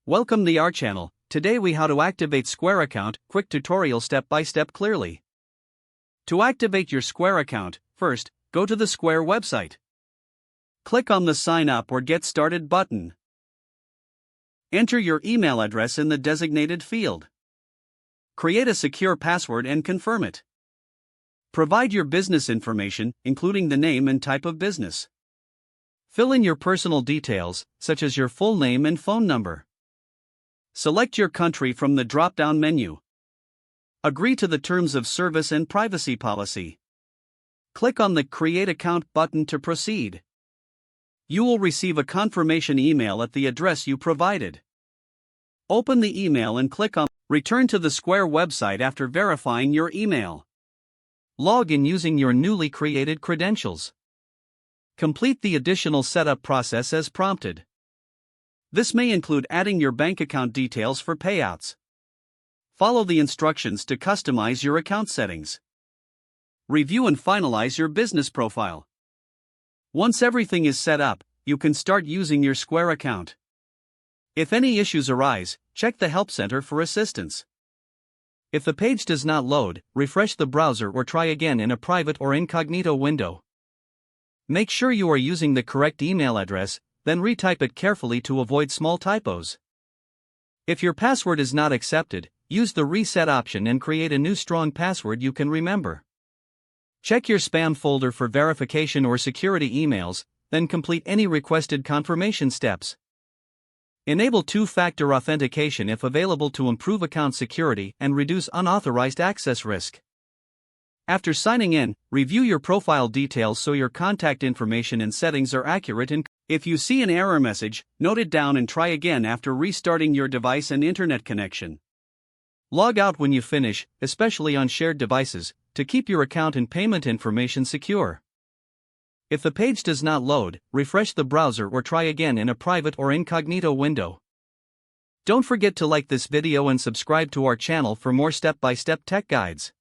Welcome to our channel. Today we how to activate Square account, quick tutorial step by step clearly. To activate your Square account, first, go to the Square website. Click on the sign up or get started button. Enter your email address in the designated field. Create a secure password and confirm it. Provide your business information, including the name and type of business. Fill in your personal details, such as your full name and phone number. Select your country from the drop-down menu. Agree to the terms of service and privacy policy. Click on the Create Account button to proceed. You will receive a confirmation email at the address you provided. Open the email and click on Return to the Square website after verifying your email. Log in using your newly created credentials. Complete the additional setup process as prompted. This may include adding your bank account details for payouts. Follow the instructions to customize your account settings. Review and finalize your business profile. Once everything is set up, you can start using your Square account. If any issues arise, check the Help Center for assistance. If the page does not load, refresh the browser or try again in a private or incognito window. Make sure you are using the correct email address, then retype it carefully to avoid small typos. If your password is not accepted, use the reset option and create a new strong password you can remember. Check your spam folder for verification or security emails, then complete any requested confirmation steps. Enable two-factor authentication if available to improve account security and reduce unauthorized access risk. After signing in, review your profile details so your contact information and settings are accurate. And if you see an error message, note it down and try again after restarting your device and internet connection. Log out when you finish, especially on shared devices, to keep your account and payment information secure. If the page does not load, refresh the browser or try again in a private or incognito window. Don't forget to like this video and subscribe to our channel for more step-by-step tech guides.